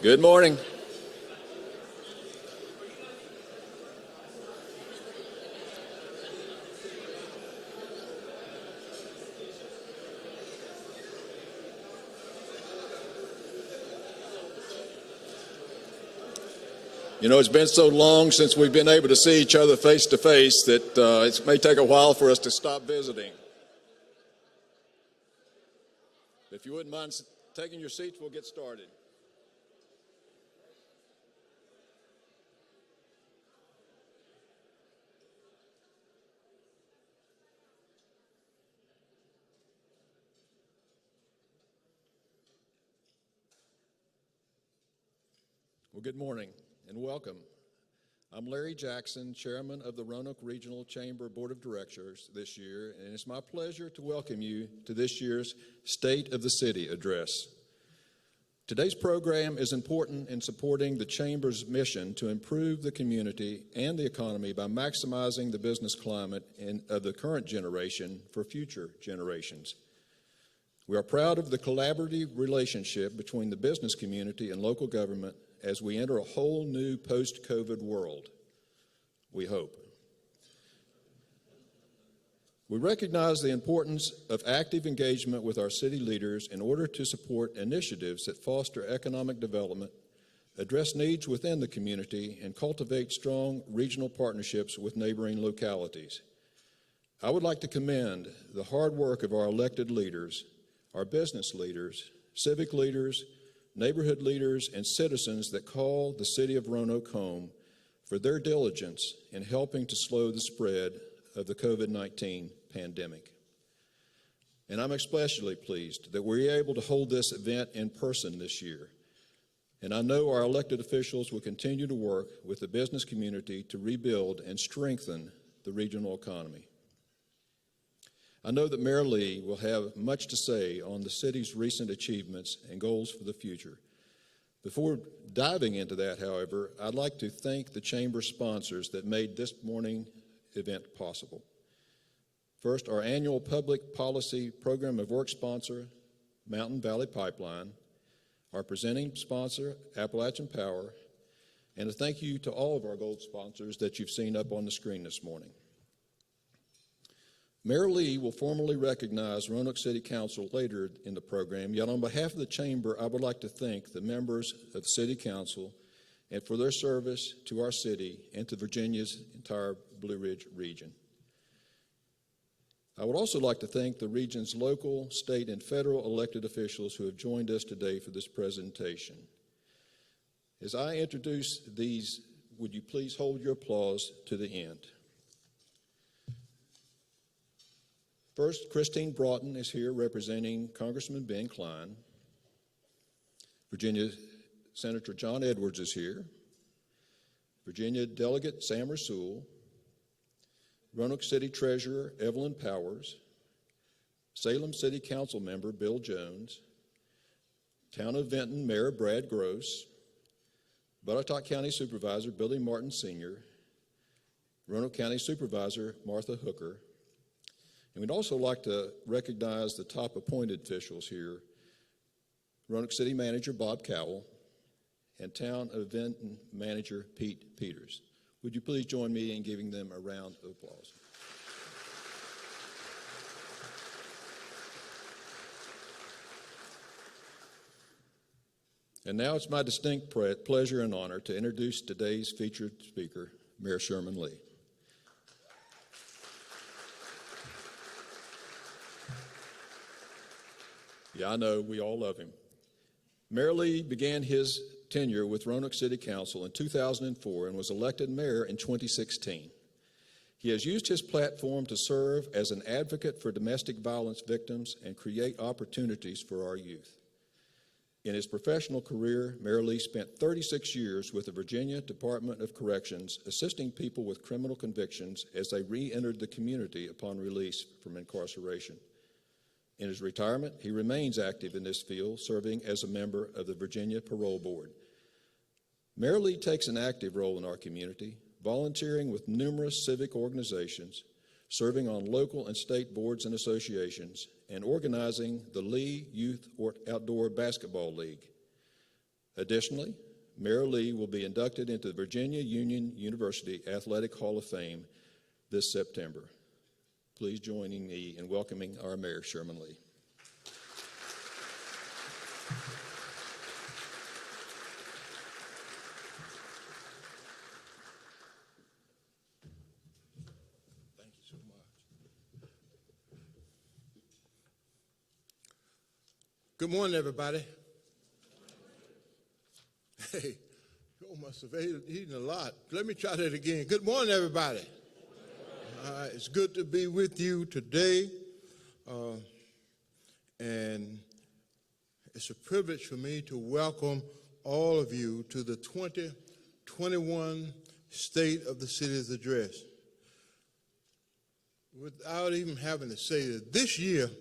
Good morning. You know, it's been so long since we've been able to see each other face to face that it may take a while for us to stop visiting. If you wouldn't mind taking your seats, we'll get started. Well, good morning and welcome. I'm Larry Jackson, Chairman of the Roanoke Regional Chamber Board of Directors this year, and it's my pleasure to welcome you to this year's State of the City address. Today's program is important in supporting the Chamber's mission to improve the community and the economy by maximizing the business climate of the current generation for future generations. We are proud of the collaborative relationship between the business community and local government as we enter a whole new post-COVID world, we hope. We recognize the importance of active engagement with our city leaders in order to support initiatives that foster economic development, address needs within the community, and cultivate strong regional partnerships with neighboring localities. I would like to commend the hard work of our elected leaders, our business leaders, civic leaders, neighborhood leaders, and citizens that call the city of Roanoke home for their diligence in helping to slow the spread of the COVID-19 pandemic. And I'm especially pleased that we're able to hold this event in person this year. And I know our elected officials will continue to work with the business community to rebuild and strengthen the regional economy. I know that Mayor Lee will have much to say on the city's recent achievements and goals for the future. Before diving into that, however, I'd like to thank the Chamber sponsors that made this morning event possible. First, our annual Public Policy Program of Work sponsor, Mountain Valley Pipeline, our presenting sponsor, Appalachian Power, and a thank you to all of our gold sponsors that you've seen up on the screen this morning. Mayor Lee will formally recognize Roanoke City Council later in the program, yet on behalf of the Chamber, I would like to thank the members of the City Council and for their service to our city and to Virginia's entire Blue Ridge region. I would also like to thank the region's local, state, and federal elected officials who have joined us today for this presentation. As I introduce these, would you please hold your applause to the end? First, Christine Broughton is here representing Congressman Ben Cline. Virginia Senator John Edwards is here. Virginia Delegate Sam Rasool. Roanoke City Treasurer Evelyn Powers. Salem City Council Member Bill Jones. Town of Vinton Mayor Brad Gross. Buttock County Supervisor Billy Martin Sr. Roanoke County Supervisor Martha Hooker. And we'd also like to recognize the top appointed officials here, Roanoke City Manager Bob Cowell and Town of Vinton Manager Pete Peters. Would you please join me in giving them a round of applause? And now it's my distinct pleasure and honor to introduce today's featured speaker, Mayor Sherman Lee. Yeah, I know, we all love him. Mayor Lee began his tenure with Roanoke City Council in 2004 and was elected mayor in 2016. He has used his platform to serve as an advocate for domestic violence victims and create opportunities for our youth. In his professional career, Mayor Lee spent 36 years with the Virginia Department of Corrections, assisting people with criminal convictions as they re-entered the community upon release from incarceration. In his retirement, he remains active in this field, serving as a member of the Virginia Parole Board. Mayor Lee takes an active role in our community, volunteering with numerous civic organizations, serving on local and state boards and associations, and organizing the Lee Youth Outdoor Basketball League. Additionally, Mayor Lee will be inducted into the Virginia Union University Athletic Hall of Fame this September. Please join me in welcoming our Mayor, Sherman Lee. Thank you so much. Good morning, everybody. Hey, you must have eaten a lot. Let me try that again. Good morning, everybody. It's good to be with you today, and it's a privilege for me to welcome all of you to the 2021 State of the City's Address. Without even having to say that this year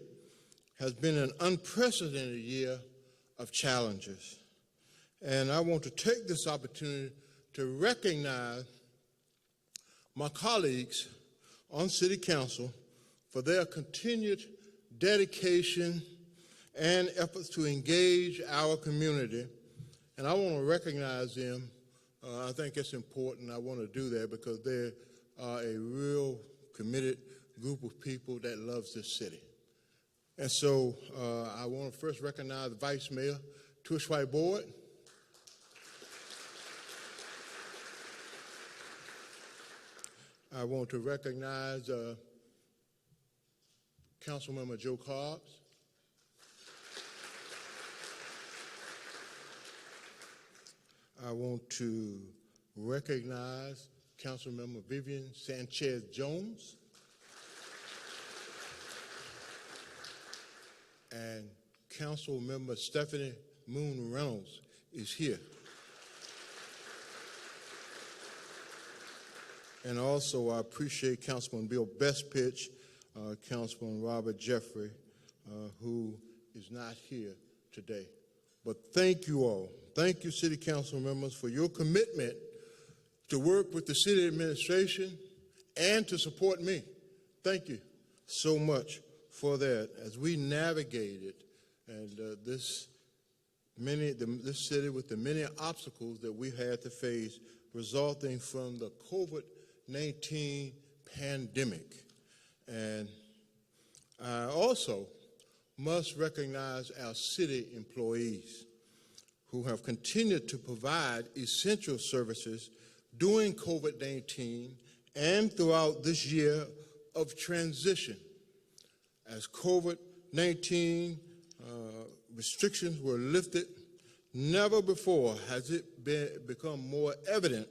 has been an unprecedented year of challenges. And I want to take this opportunity to recognize my colleagues on City Council for their continued dedication and efforts to engage our community. And I want to recognize them. I think it's important. I want to do that because they are a real committed group of people that loves this city. And so I want to first recognize the Vice Mayor, Tush White Board. I want to recognize Councilmember Joe Cobbs. I want to recognize Councilmember Vivian Sanchez Jones. And Councilmember Stephanie Moon Reynolds is here. And also, I appreciate Councilman Bill Bestpitch, Councilman Robert Jeffrey, who is not here today. But thank you all. Thank you, City Council members, for your commitment to work with the city administration and to support me. Thank you so much for that as we navigated and this city with the many obstacles that we had to face resulting from the COVID-19 pandemic. And I also must recognize our city employees who have continued to provide essential services during COVID-19 and throughout this year of transition. As COVID-19 restrictions were lifted, never before has it become more evident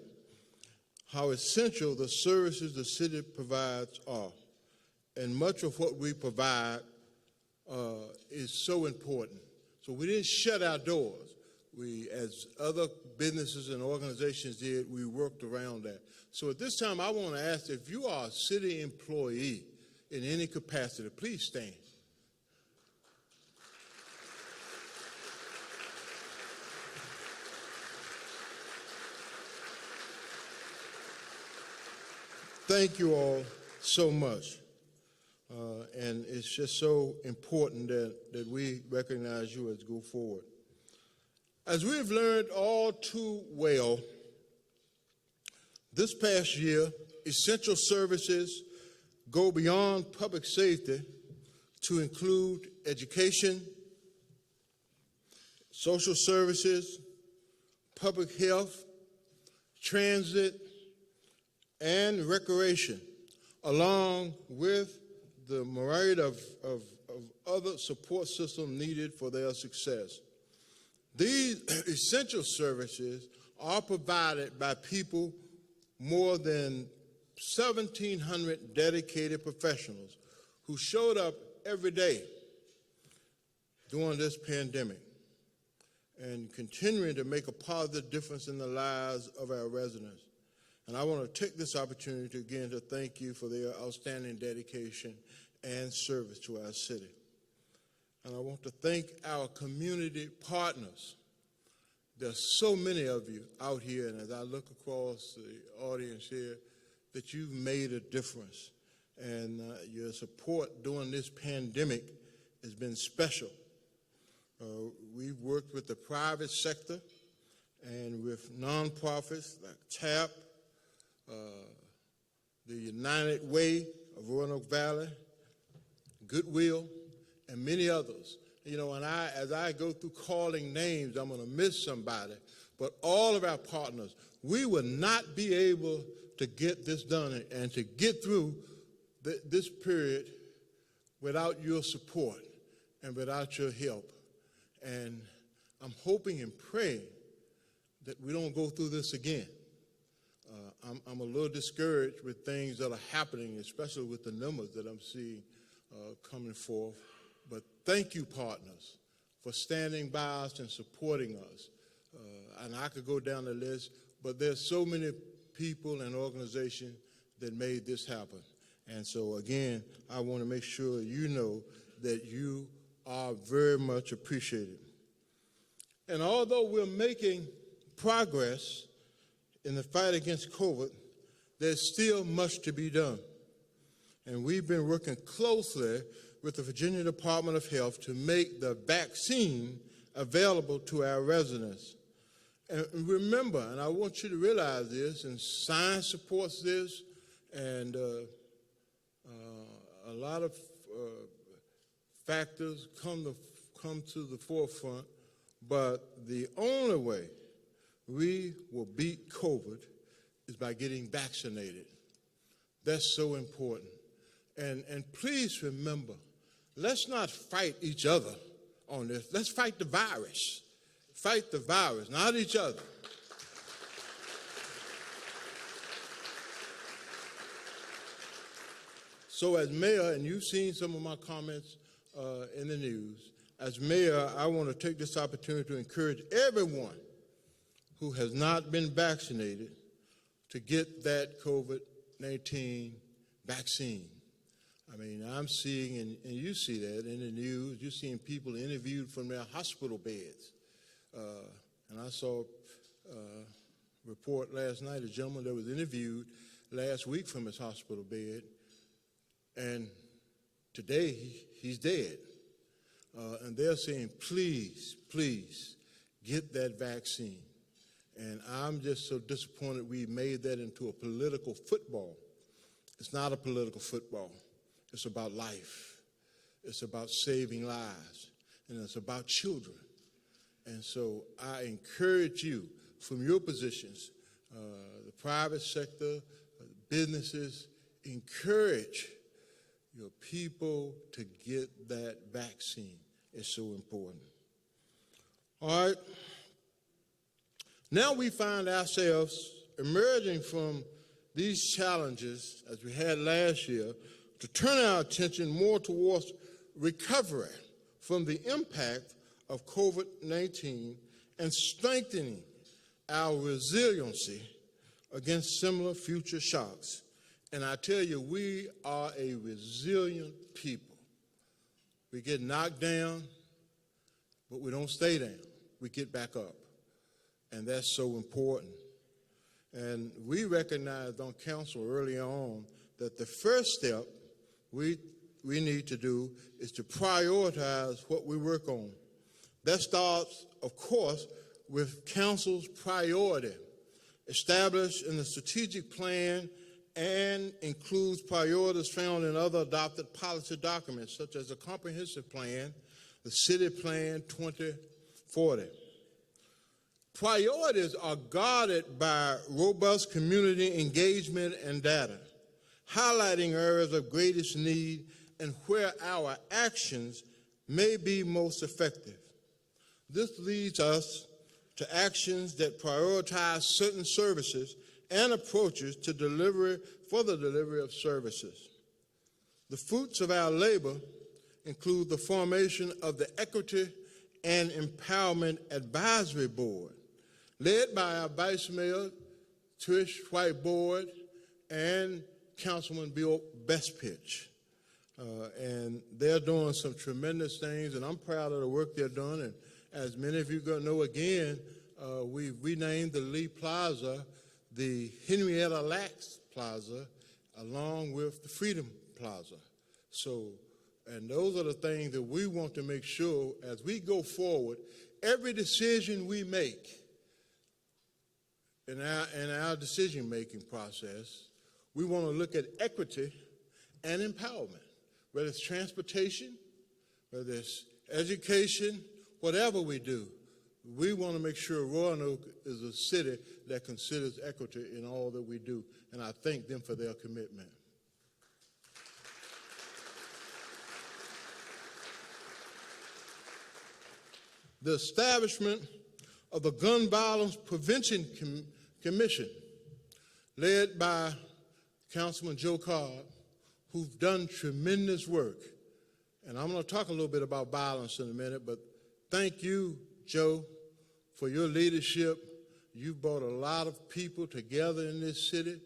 how essential the services the city provides are. And much of what we provide is so important. So we didn't shut our doors. We, as other businesses and organizations did, we worked around that. So at this time, I want to ask if you are a city employee in any capacity, please stand. Thank you all so much. And it's just so important that we recognize you as go forward. As we've learned all too well, this past year, essential services go beyond public safety to include education, social services, public health, transit, and recreation, along with the myriad of other support systems needed for their success. These essential services are provided by people, more than 1,700 dedicated professionals who showed up every day during this pandemic and continuing to make a positive difference in the lives of our residents. And I want to take this opportunity again to thank you for their outstanding dedication and service to our city. And I want to thank our community partners. There's so many of you out here, and as I look across the audience here, that you've made a difference. And your support during this pandemic has been special. We've worked with the private sector and with nonprofits like TAP, the United Way of Roanoke Valley, Goodwill, and many others. You know, and as I go through calling names, I'm going to miss somebody, but all of our partners, we will not be able to get this done and to get through this period without your support and without your help. And I'm hoping and praying that we don't go through this again. I'm a little discouraged with things that are happening, especially with the numbers that I'm seeing coming forth. But thank you, partners, for standing by us and supporting us. And I could go down the list, but there's so many people and organizations that made this happen. And so, again, I want to make sure you know that you are very much appreciated. And although we're making progress in the fight against COVID, there's still much to be done. And we've been working closely with the Virginia Department of Health to make the vaccine available to our residents. And remember, and I want you to realize this, and science supports this, and a lot of factors come to the forefront, but the only way we will beat COVID is by getting vaccinated. That's so important. And please remember, let's not fight each other on this. Let's fight the virus. Fight the virus, not each other. So as mayor, and you've seen some of my comments in the news, as mayor, I want to take this opportunity to encourage everyone who has not been vaccinated to get that COVID-19 vaccine. I mean, I'm seeing, and you see that in the news, you're seeing people interviewed from their hospital beds. And I saw a report last night, a gentleman that was interviewed last week from his hospital bed, and today he's dead. And they're saying, please, please, get that vaccine. And I'm just so disappointed we made that into a political football. It's not a political football. It's about life. It's about saving lives. And it's about children. And so I encourage you from your positions, the private sector, businesses, encourage your people to get that vaccine. It's so important. All right. Now we find ourselves emerging from these challenges, as we had last year, to turn our attention more towards recovery from the impact of COVID-19 and strengthening our resiliency against similar future shocks. And I tell you, we are a resilient people. We get knocked down, but we don't stay down. We get back up. And that's so important. And we recognized on council early on that the first step we need to do is to prioritize what we work on. That starts, of course, with council's priority, established in the strategic plan and includes priorities found in other adopted policy documents, such as the comprehensive plan, the city plan 2040. Priorities are guided by robust community engagement and data, highlighting areas of greatest need and where our actions may be most effective. This leads us to actions that prioritize certain services and approaches to for the delivery of services. The fruits of our labor include the formation of the Equity and Empowerment Advisory Board, led by our Vice Mayor, Trish Whiteboard, and Councilman Bill Bestpitch. And they're doing some tremendous things, and I'm proud of the work they're doing. And as many of you know, again, we renamed the Lee Plaza the Henrietta Lacks Plaza, along with the Freedom Plaza. So, and those are the things that we want to make sure as we go forward, every decision we make in our decision-making process, we want to look at equity and empowerment, whether it's transportation, whether it's education, whatever we do. We want to make sure Roanoke is a city that considers equity in all that we do, and I thank them for their commitment. The establishment of the Gun Violence Prevention Commission, led by Councilman Joe Cobb, who've done tremendous work. And I'm going to talk a little bit about violence in a minute, but thank you, Joe, for your leadership. You've brought a lot of people together in this city.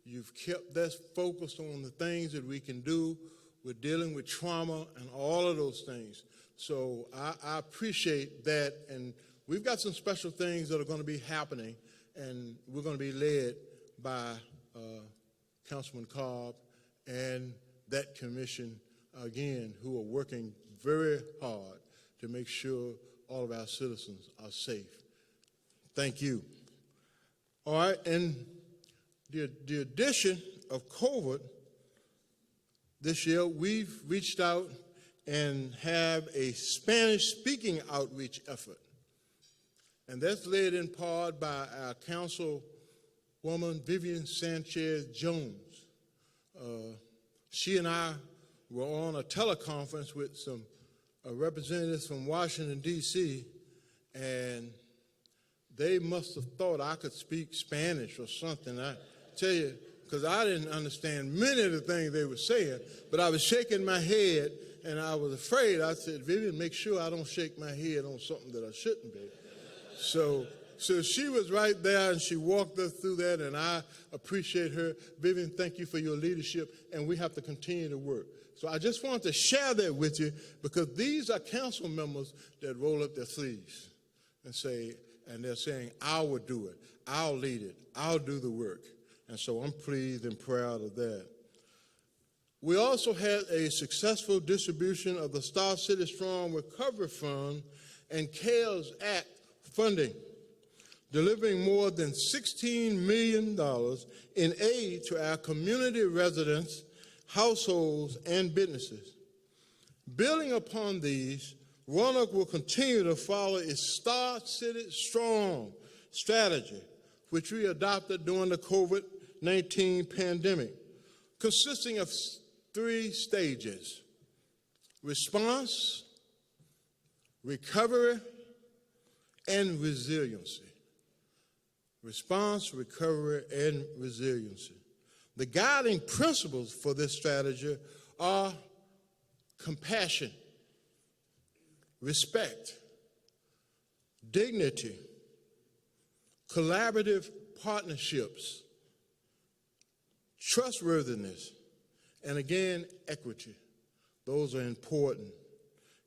You've kept us focused on the things that we can do. We're dealing with trauma and all of those things. So I appreciate that, and we've got some special things that are going to be happening, and we're going to be led by Councilman Cobb and that commission, again, who are working very hard to make sure all of our citizens are safe. Thank you. All right, and the addition of COVID this year, we've reached out and have a Spanish-speaking outreach effort. And that's led in part by our councilwoman, Vivian Sanchez-Jones. She and I were on a teleconference with some representatives from Washington, D.C., and they must have thought I could speak Spanish or something. I tell you, because I didn't understand many of the things they were saying, but I was shaking my head, and I was afraid. I said, Vivian, make sure I don't shake my head on something that I shouldn't be. So she was right there, and she walked us through that, and I appreciate her. Vivian, thank you for your leadership, and we have to continue to work. So I just wanted to share that with you, because these are council members that roll up their sleeves and say, and they're saying, I will do it, I'll lead it, I'll do the work. And so I'm pleased and proud of that. We also had a successful distribution of the Star City Strong Recovery Fund and CARES Act funding, delivering more than $16 million in aid to our community residents, households, and businesses. Building upon these, Roanoke will continue to follow its Star City Strong strategy, which we adopted during the COVID-19 pandemic, consisting of 3 stages: response, recovery, and resiliency. Response, recovery, and resiliency. The guiding principles for this strategy are compassion, respect, dignity, collaborative partnerships, trustworthiness, and again, equity. Those are important.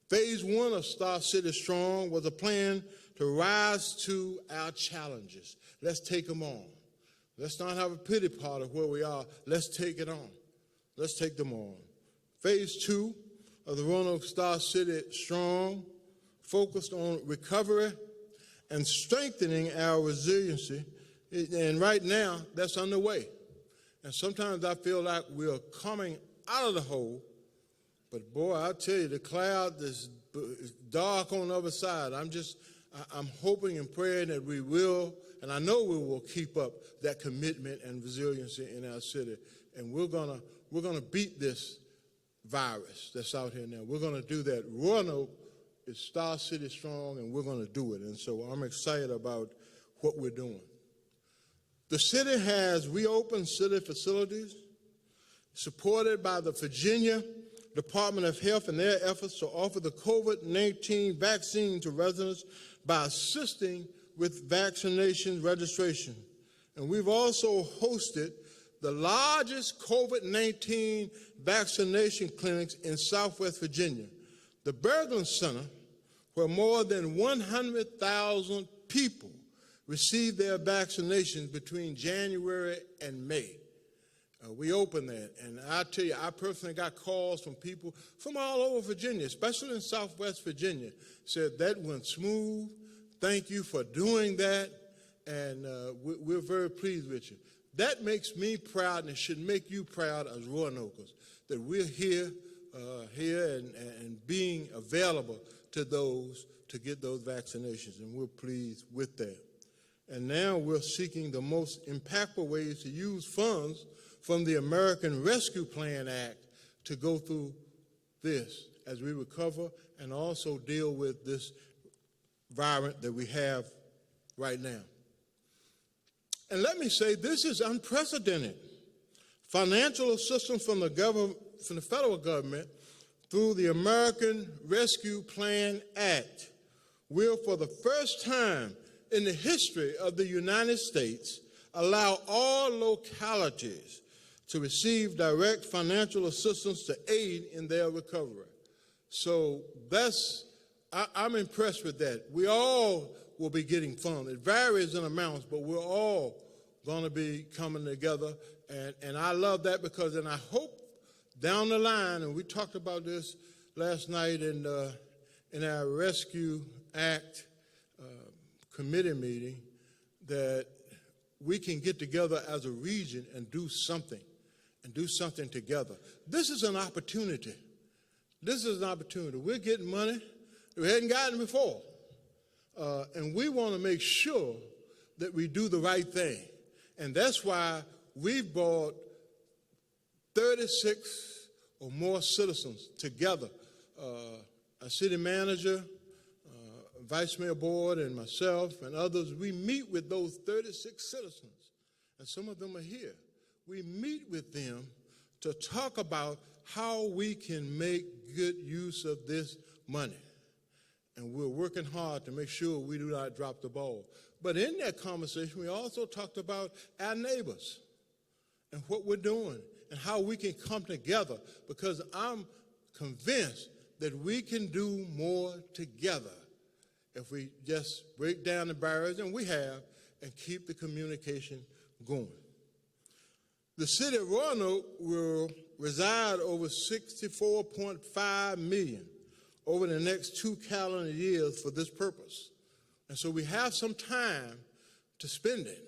Phase 1 of Star City Strong was a plan to rise to our challenges. Let's take them on. Let's not have a pity party where we are. Let's take it on. Let's take them on. Phase 2 of the Roanoke Star City Strong focused on recovery and strengthening our resiliency. And right now, that's underway. And sometimes I feel like we're coming out of the hole, but boy, I tell you, the cloud is dark on the other side. I'm hoping and praying that we will, and I know we will keep up that commitment and resiliency in our city. And we're gonna beat this virus that's out here now. We're gonna do that. Roanoke is Star City Strong, and we're gonna do it. And so I'm excited about what we're doing. The city has reopened city facilities, supported by the Virginia Department of Health and their efforts to offer the COVID-19 vaccine to residents by assisting with vaccination registration. And we've also hosted the largest COVID-19 vaccination clinics in Southwest Virginia, the Berglund Center, where more than 100,000 people received their vaccinations between January and May. We opened that, and I tell you, I personally got calls from people from all over Virginia, especially in Southwest Virginia, said that went smooth. Thank you for doing that. and we're very pleased with you. That makes me proud, and it should make you proud as Roanokers, that we're here and being available to those to get those vaccinations, and we're pleased with that. And now we're seeking the most impactful ways to use funds from the American Rescue Plan Act to go through this as we recover and also deal with this environment that we have right now. And let me say, this is unprecedented. Financial assistance from the government, from the federal government, through the American Rescue Plan Act will, for the first time in the history of the United States, allow all localities to receive direct financial assistance to aid in their recovery. So I'm impressed with that. We all will be getting funds. It varies in amounts, but we're all going to be coming together. And I love that, because then I hope down the line, and we talked about this last night in our Rescue Act committee meeting, that we can get together as a region and do something together. This is an opportunity. This is an opportunity. We're getting money that we hadn't gotten before. And we want to make sure that we do the right thing. And that's why we've brought 36 or more citizens together. A city manager, vice mayor board, and myself and others, we meet with those 36 citizens. And some of them are here. We meet with them to talk about how we can make good use of this money. And we're working hard to make sure we do not drop the ball. But in that conversation, we also talked about our neighbors and what we're doing and how we can come together, because I'm convinced that we can do more together if we just break down the barriers, and we have, and keep the communication going. The city of Roanoke will reside over 64.5 million over the next 2 calendar years for this purpose. And so we have some time to spend it.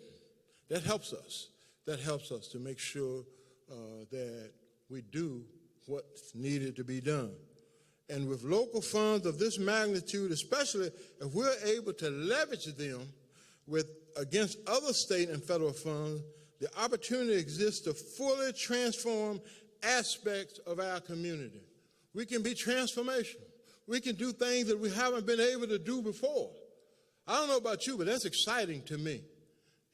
That helps us. That helps us to make sure that we do what's needed to be done. And with local funds of this magnitude, especially if we're able to leverage them against other state and federal funds, the opportunity exists to fully transform aspects of our community. We can be transformational. We can do things that we haven't been able to do before. I don't know about you, but that's exciting to me.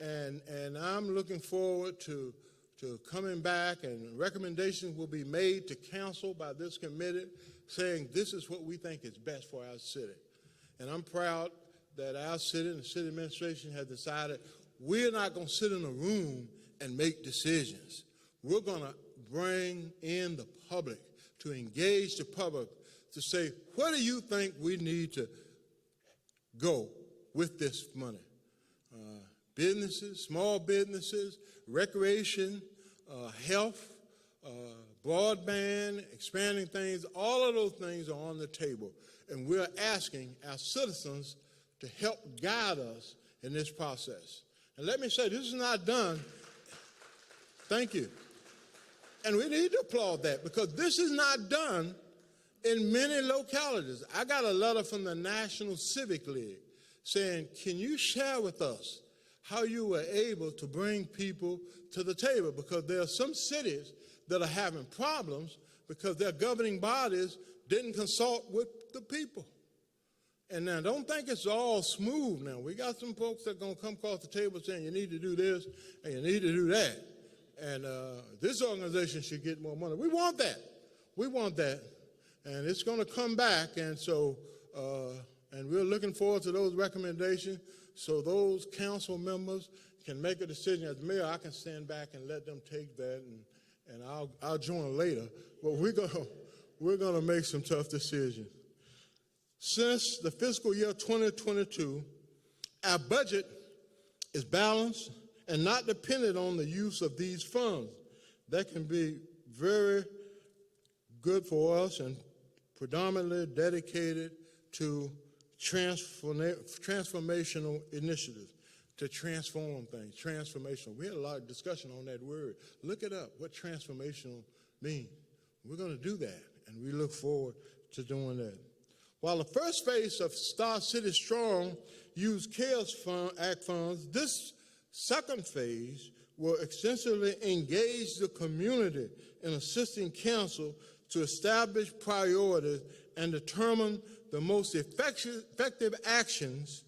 And I'm looking forward to coming back, and recommendations will be made to council by this committee saying this is what we think is best for our city. And I'm proud that our city and the city administration have decided we're not going to sit in a room and make decisions. We're going to bring in the public, to engage the public, to say, where do you think we need to go with this money? Businesses, small businesses, recreation, health, broadband, expanding things, all of those things are on the table. And we're asking our citizens to help guide us in this process. And let me say, this is not done. Thank you. And we need to applaud that, because this is not done in many localities. I got a letter from the National Civic League saying, can you share with us how you were able to bring people to the table? Because there are some cities that are having problems because their governing bodies didn't consult with the people. And now, don't think it's all smooth now. We got some folks that are going to come across the table saying you need to do this and you need to do that. And this organization should get more money. We want that. We want that. And it's going to come back. And so, and we're looking forward to those recommendations so those council members can make a decision. As mayor, I can stand back and let them take that, and I'll join later. But we're going to make some tough decisions. Since the fiscal year 2022, our budget is balanced and not dependent on the use of these funds. That can be very good for us and predominantly dedicated to transformational initiatives. to transform things, transformational. We had a lot of discussion on that word. Look it up, what transformational means. We're going to do that, and we look forward to doing that. While the first phase of Star City Strong used CARES Act funds, this second phase will extensively engage the community in assisting council to establish priorities and determine the most effective actions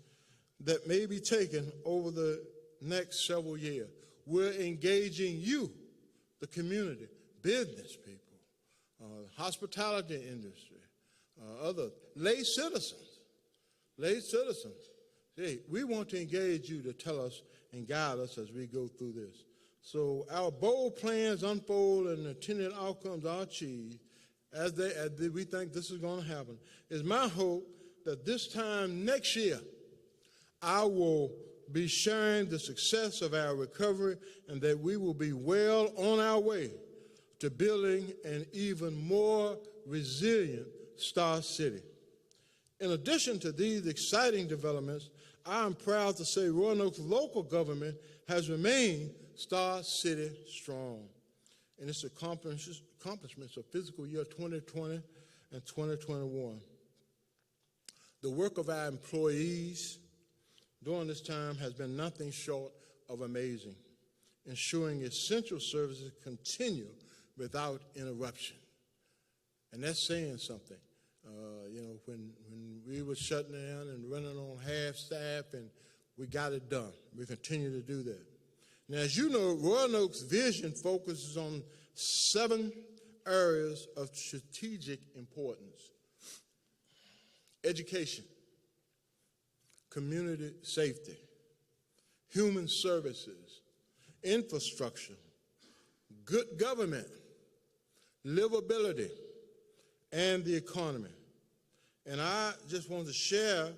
that may be taken over the next several years. We're engaging you, the community, business people, hospitality industry, other lay citizens. Hey, we want to engage you to tell us and guide us as we go through this. So our bold plans unfold and the intended outcomes are achieved as we think this is going to happen. It's my hope that this time next year, I will be sharing the success of our recovery and that we will be well on our way to building an even more resilient Star City. In addition to these exciting developments, I am proud to say Roanoke's local government has remained Star City strong in its accomplishments of fiscal year 2020 and 2021. The work of our employees during this time has been nothing short of amazing, ensuring essential services continue without interruption. And that's saying something. When we were shutting down and running on half staff, and we got it done. We continue to do that. Now, as you know, Roanoke's vision focuses on 7 areas of strategic importance: education, community safety, human services, infrastructure, good government, livability, and the economy. And I just want to share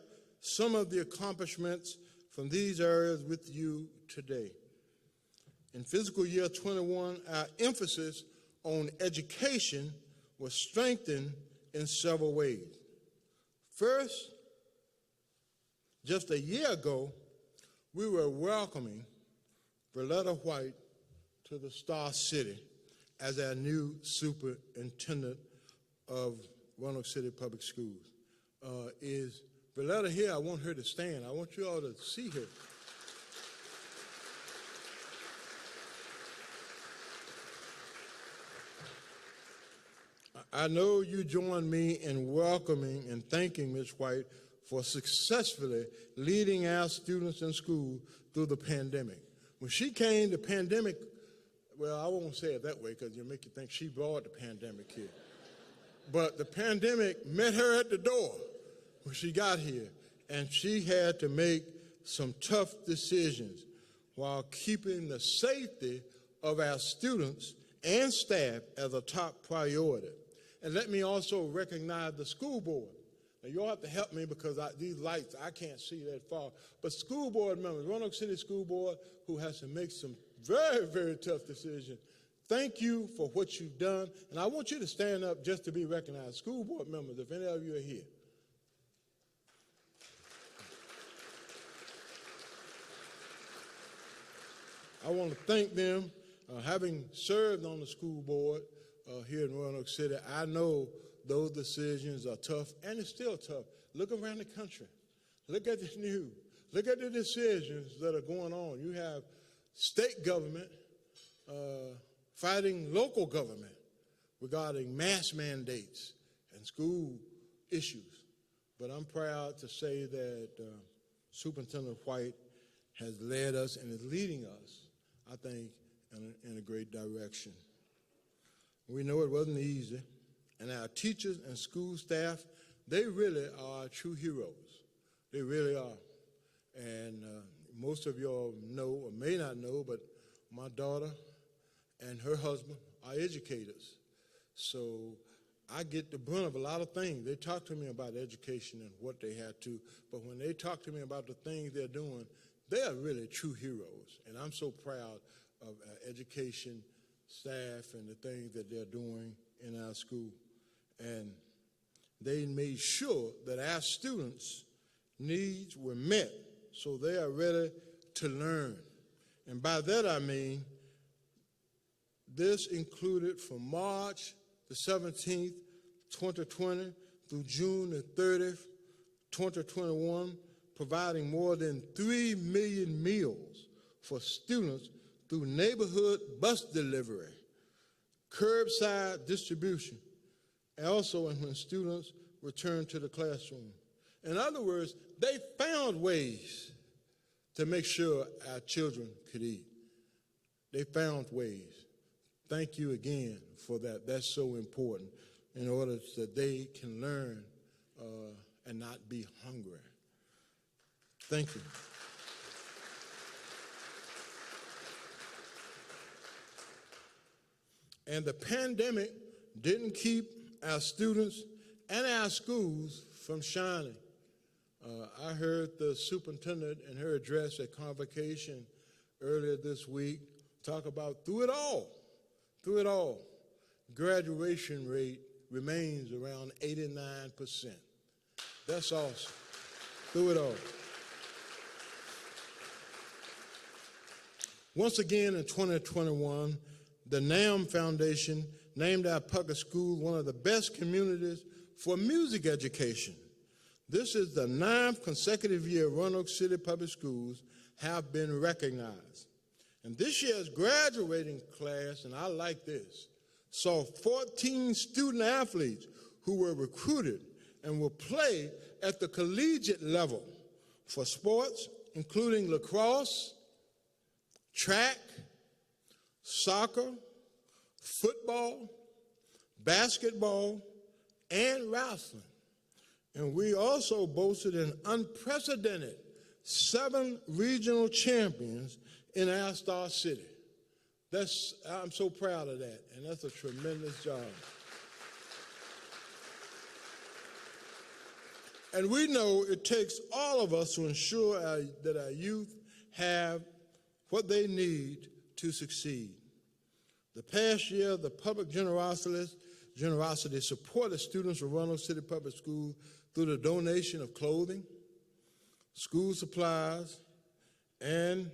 some of the accomplishments from these areas with you today. In fiscal year 21, our emphasis on education was strengthened in several ways. First, just a year ago, we were welcoming Violetta White to the Star City as our new superintendent of Roanoke City Public Schools. Is Violetta here? I want her to stand. I want you all to see her. I know you join me in welcoming and thanking Ms. White for successfully leading our students in school through the pandemic. When she came, the pandemic, well, I won't say it that way because it'll make you think she brought the pandemic here. But the pandemic met her at the door when she got here, and she had to make some tough decisions while keeping the safety of our students and staff as a top priority. And let me also recognize the school board. Now, you'll have to help me because these lights, I can't see that far. But school board members, Roanoke City School Board, who has to make some very, very tough decisions. Thank you for what you've done. And I want you to stand up just to be recognized. School board members, if any of you are here. I want to thank them. Having served on the school board here in Roanoke City, I know those decisions are tough, and it's still tough. Look around the country. Look at the news. Look at the decisions that are going on. You have state government fighting local government regarding mask mandates and school issues. But I'm proud to say that Superintendent White has led us and is leading us, I think, in a great direction. We know it wasn't easy, and our teachers and school staff, they really are true heroes. They really are. And most of y'all know or may not know, but my daughter and her husband are educators. So I get the brunt of a lot of things. They talk to me about education and what they had to, but when they talk to me about the things they're doing, they are really true heroes. And I'm so proud of our education staff and the things that they're doing in our school. And they made sure that our students' needs were met, so they are ready to learn. And by that I mean, this included from March the 17th, 2020 through June the 30th, 2021, providing more than 3 million meals for students through neighborhood bus delivery, curbside distribution, and also when students return to the classroom. In other words, they found ways to make sure our children could eat. They found ways. Thank you again for that. That's so important in order that they can learn and not be hungry. Thank you. And the pandemic didn't keep our students and our schools from shining. I heard the superintendent in her address at convocation earlier this week talk about through it all, graduation rate remains around 89%. That's awesome. Through it all. Once again in 2021, the NAM Foundation named our public school one of the best communities for music education. This is the 9th consecutive year Roanoke City Public Schools have been recognized. And this year's graduating class, and I like this, saw 14 student athletes who were recruited and will play at the collegiate level for sports, including lacrosse, track, soccer, football, basketball, and wrestling. And we also boasted an unprecedented 7 regional champions in our star city. I'm so proud of that, and that's a tremendous job. And we know it takes all of us to ensure that our youth have what they need to succeed. The past year, the public generosity supported students of Roanoke City Public Schools through the donation of clothing, school supplies, and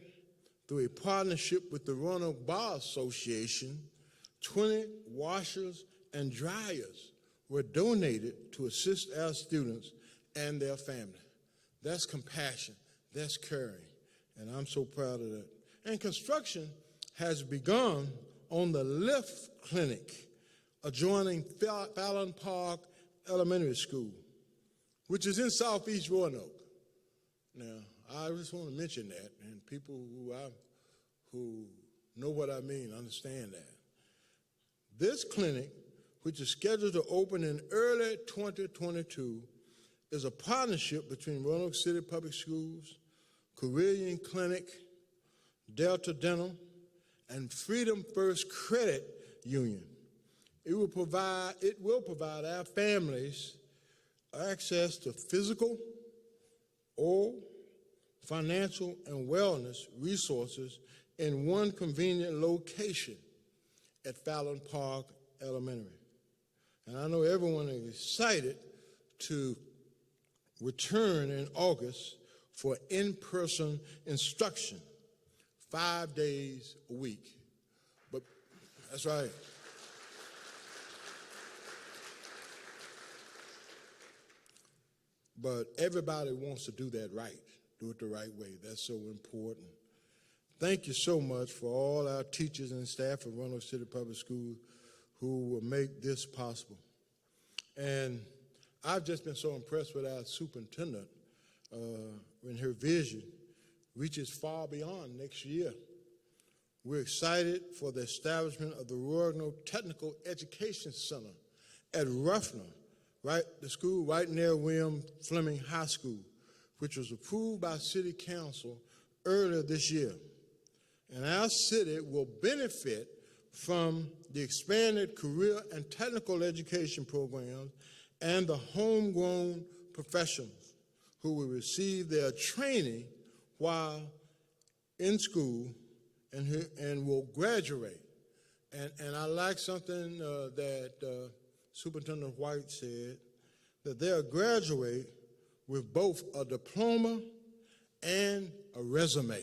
through a partnership with the Roanoke Bar Association, 20 washers and dryers were donated to assist our students and their family. That's compassion, that's caring, and I'm so proud of that. And construction has begun on the lift clinic adjoining Fallon Park Elementary School, which is in southeast Roanoke. Now, I just want to mention that, and people who know what I mean understand that. This clinic, which is scheduled to open in early 2022, is a partnership between Roanoke City Public Schools, Carillion Clinic, Delta Dental, and Freedom First Credit Union. It will provide our families access to physical, or financial, and wellness resources in one convenient location at Fallon Park Elementary. And I know everyone is excited to return in August for in-person instruction, 5 days a week. But that's right. But everybody wants to do that right, do it the right way. That's so important. Thank you so much for all our teachers and staff of Roanoke City Public Schools who will make this possible. And I've just been so impressed with our superintendent when her vision reaches far beyond next year. We're excited for the establishment of the Roanoke Technical Education Center at Ruffner, the school right near William Fleming High School, which was approved by City Council earlier this year. And our city will benefit from the expanded career and technical education programs and the homegrown professionals who will receive their training while in school and will graduate. And I like something that Superintendent White said, that they'll graduate with both a diploma and a resume.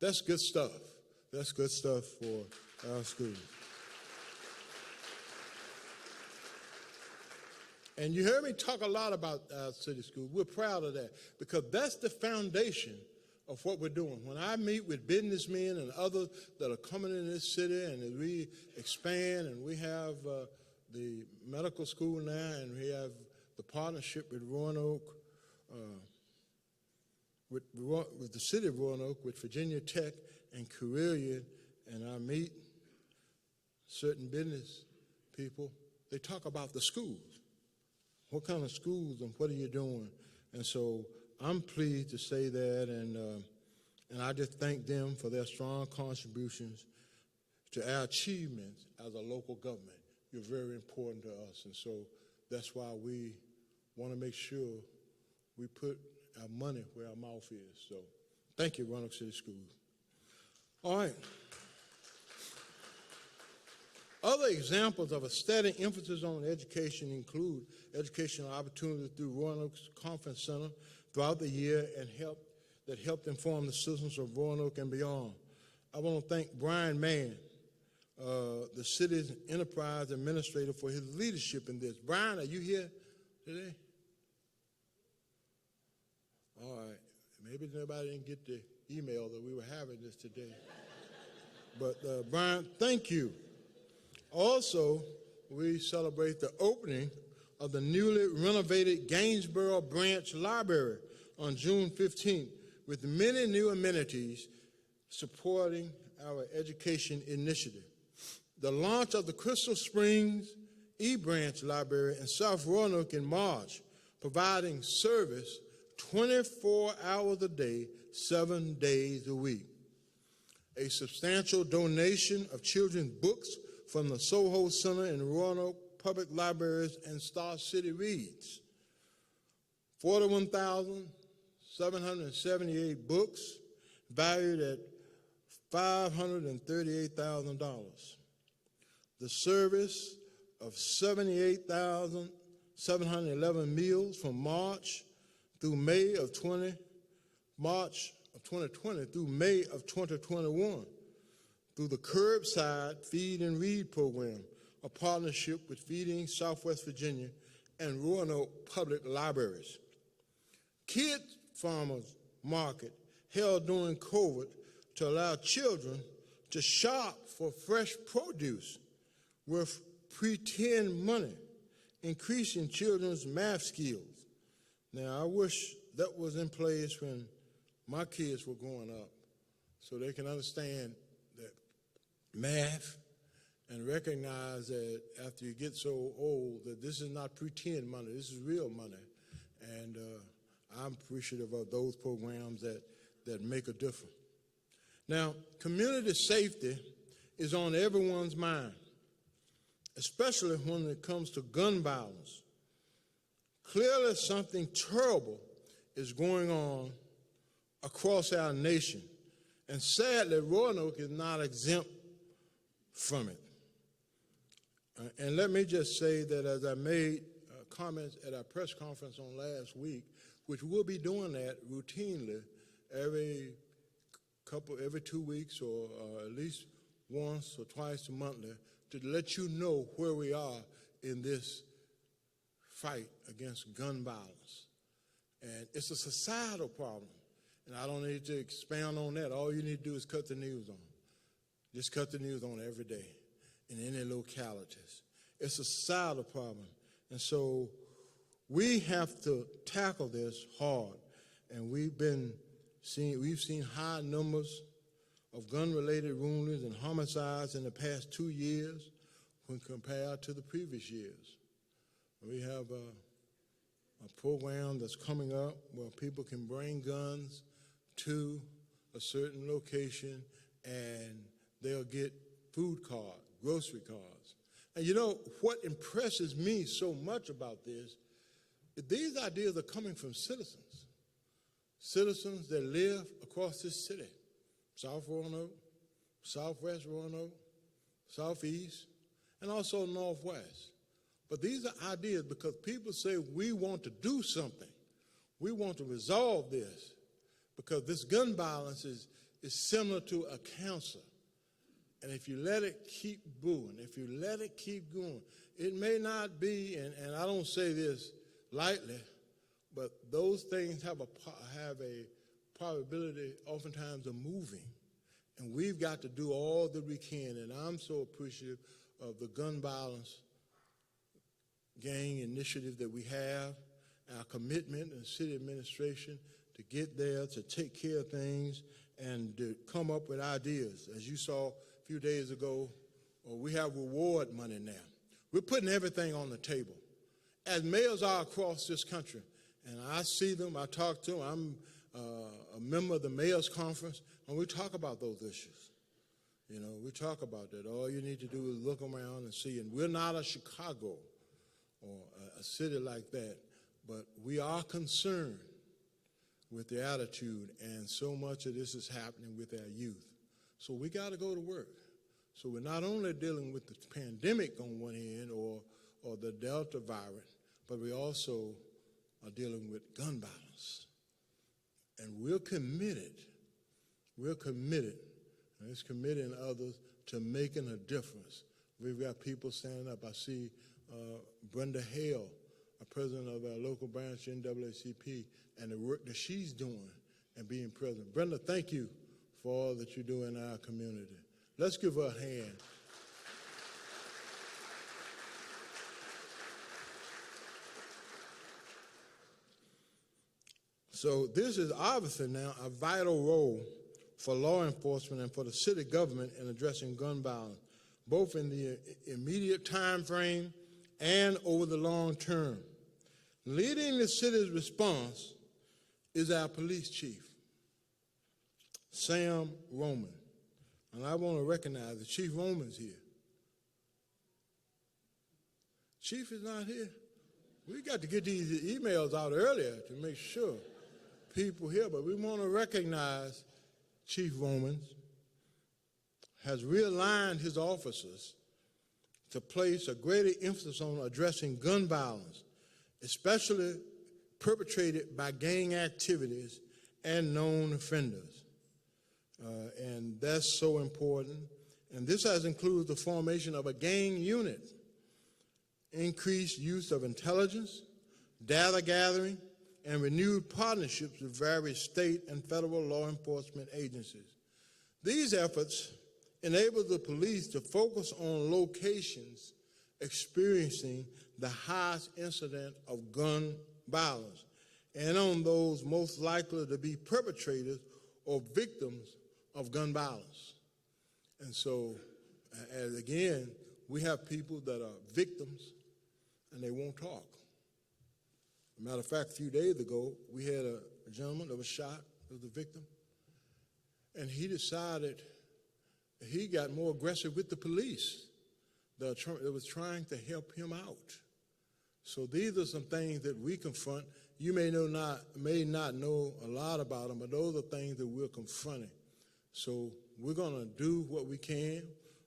That's good stuff. That's good stuff for our schools. And you heard me talk a lot about our city schools. We're proud of that because that's the foundation of what we're doing. When I meet with businessmen and others that are coming in this city, and as we expand, and we have the medical school now, and we have the partnership with Roanoke, with the city of Roanoke, with Virginia Tech and Corellia, and I meet certain business people, they talk about the schools. What kind of schools and what are you doing? And so I'm pleased to say that, and I just thank them for their strong contributions to our achievements as a local government. You're very important to us, and so that's why we want to make sure we put our money where our mouth is. So thank you, Roanoke City Schools. All right. Other examples of a steady emphasis on education include educational opportunities through Roanoke's Conference Center throughout the year and helped inform the citizens of Roanoke and beyond. I want to thank Brian Mann, the city's enterprise administrator, for his leadership in this. Brian, are you here today? All right. Maybe nobody didn't get the email that we were having this today. But Brian, thank you. Also, we celebrate the opening of the newly renovated Gainesboro Branch Library on June 15th with many new amenities supporting our education initiative. The launch of the Crystal Springs E-Branch Library in South Roanoke in March, providing service 24 hours a day, 7 days a week. A substantial donation of children's books from the Soho Center in Roanoke Public Libraries and Star City Reads. 41,778 books valued at $538,000. The service of 78,711 meals from March through May of 2020 through May of 2021 through the Curbside Feed and Read program, a partnership with Feeding Southwest Virginia and Roanoke Public Libraries. Kid Farmers Market held during COVID to allow children to shop for fresh produce with pretend money, increasing children's math skills. Now, I wish that was in place when my kids were growing up so they can understand that math and recognize that after you get so old that this is not pretend money, this is real money. And I'm appreciative of those programs that make a difference. Now, community safety is on everyone's mind, especially when it comes to gun violence. Clearly, something terrible is going on across our nation, and sadly, Roanoke is not exempt from it. And let me just say that as I made comments at our press conference on last week, which we'll be doing that routinely every 2 weeks or at least once or twice a month to let you know where we are in this fight against gun violence. And it's a societal problem. And I don't need to expound on that. All you need to do is cut the news on. Just cut the news on every day in any localities. It's a societal problem. And so we have to tackle this hard. And we've seen high numbers of gun-related woundings and homicides in the past 2 years when compared to the previous years. We have a program that's coming up where people can bring guns to a certain location and they'll get food cards, grocery cards. And you know what impresses me so much about this, these ideas are coming from citizens that live across this city, South Roanoke, Southwest Roanoke, Southeast, and also Northwest. But these are ideas because people say we want to do something. We want to resolve this because this gun violence is is similar to a cancer. And if you let it keep brewing, if you let it keep going, it may not be, and I don't say this lightly, but those things have a probability oftentimes of moving. And we've got to do all that we can, and I'm so appreciative of the gun violence gang initiative that we have, our commitment in city administration to get there, to take care of things, and to come up with ideas. As you saw a few days ago, we have reward money now. We're putting everything on the table. As mayors are across this country, and I see them, I talk to them, I'm a member of the Mayor's Conference, and we talk about those issues. You know, we talk about that. All you need to do is look around and see, and we're not a Chicago or a city like that, but we are concerned with the attitude, and so much of this is happening with our youth. So we got to go to work. So we're not only dealing with the pandemic on one end or the Delta variant, but we also are dealing with gun violence. And we're committed, and this committee and others, to making a difference. We've got people standing up. I see Brenda Hale, a president of our local branch, NAACP, and the work that she's doing and being president. Brenda, thank you for all that you do in our community. Let's give her a hand. So this is obviously now a vital role for law enforcement and for the city government in addressing gun violence, both in the immediate time frame and over the long term. Leading the city's response is our police chief, Sam Roman. And I want to recognize that Chief Roman's here. Chief is not here. We got to get these emails out earlier to make sure people here, but we want to recognize Chief Roman has realigned his officers to place a greater emphasis on addressing gun violence, especially perpetrated by gang activities and known offenders. And that's so important. And this has included the formation of a gang unit, increased use of intelligence, data gathering, and renewed partnerships with various state and federal law enforcement agencies. These efforts enable the police to focus on locations experiencing the highest incident of gun violence and on those most likely to be perpetrators or victims of gun violence. And so, as again, we have people that are victims and they won't talk. As a matter of fact, a few days ago, we had a gentleman that was shot, was the victim, and he decided he got more aggressive with the police that was trying to help him out. So these are some things that we confront. You may not know a lot about them, but those are things that we're confronting. So we're going to do what we can.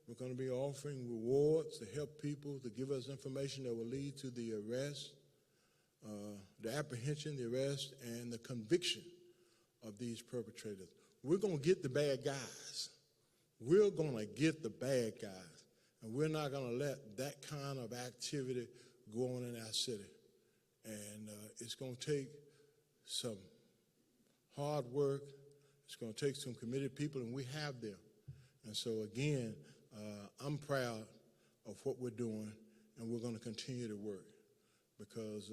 We're going to be offering rewards to help people, to give us information that will lead to the arrest, the apprehension, the arrest, and the conviction of these perpetrators. We're going to get the bad guys. We're going to get the bad guys, and we're not going to let that kind of activity go on in our city. And it's going to take some hard work. It's going to take some committed people, and we have them. And so, again, I'm proud of what we're doing, and we're going to continue to work because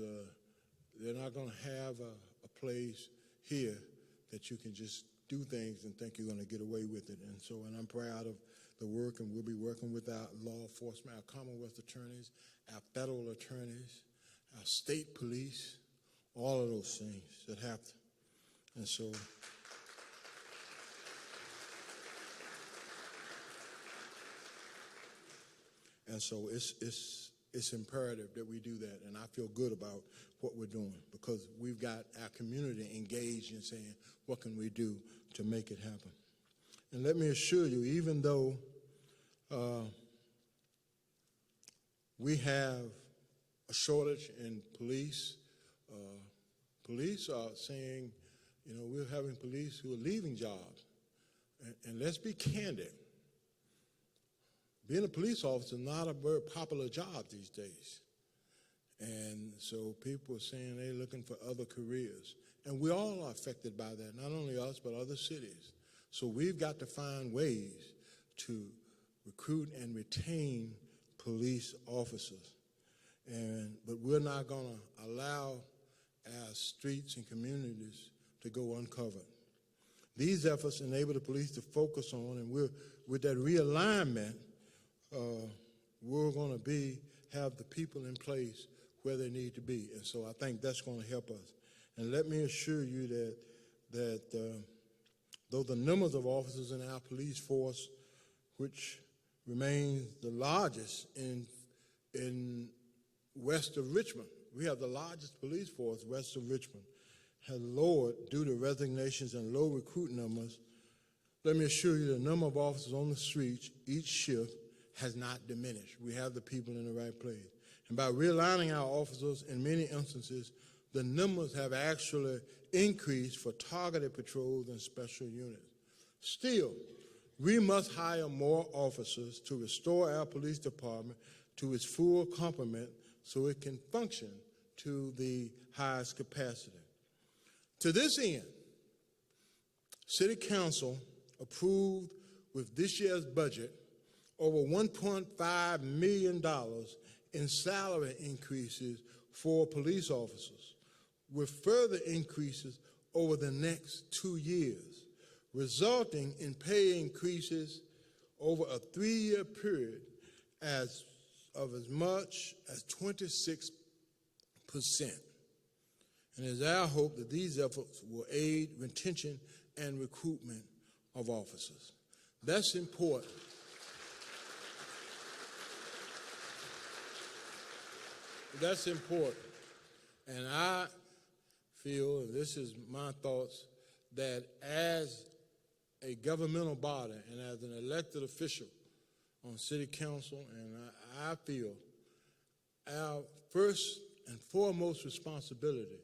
they're not going to have a place here that you can just do things and think you're going to get away with it. And so, and I'm proud of the work, and we'll be working with our law enforcement, our Commonwealth attorneys, our federal attorneys, our state police, all of those things that happen. And so, it's imperative that we do that, and I feel good about what we're doing because we've got our community engaged in saying, what can we do to make it happen? And let me assure you, even though we have a shortage in police, police are saying, we're having police who are leaving jobs. and let's be candid, being a police officer is not a very popular job these days. And so people are saying they're looking for other careers. And we all are affected by that, not only us, but other cities. So we've got to find ways to recruit and retain police officers. But we're not going to allow our streets and communities to go uncovered. These efforts enable the police to focus on, and with that realignment, we're going to have the people in place where they need to be. And so I think that's going to help us. And let me assure you that though the numbers of officers in our police force, which remains the largest in west of Richmond, we have the largest police force west of Richmond, has lowered due to resignations and low recruit numbers. Let me assure you the number of officers on the streets each shift has not diminished. We have the people in the right place. And by realigning our officers, in many instances, the numbers have actually increased for targeted patrols and special units. Still, we must hire more officers to restore our police department to its full complement so it can function to the highest capacity. To this end, City Council approved with this year's budget over $1.5 million in salary increases for police officers, with further increases over the next 2 years, resulting in pay increases over a 3-year period of as much as 26%. And it is our hope that these efforts will aid retention and recruitment of officers. That's important. That's important. And I feel, and this is my thoughts, that as a governmental body and as an elected official on City Council, and I feel our first and foremost responsibility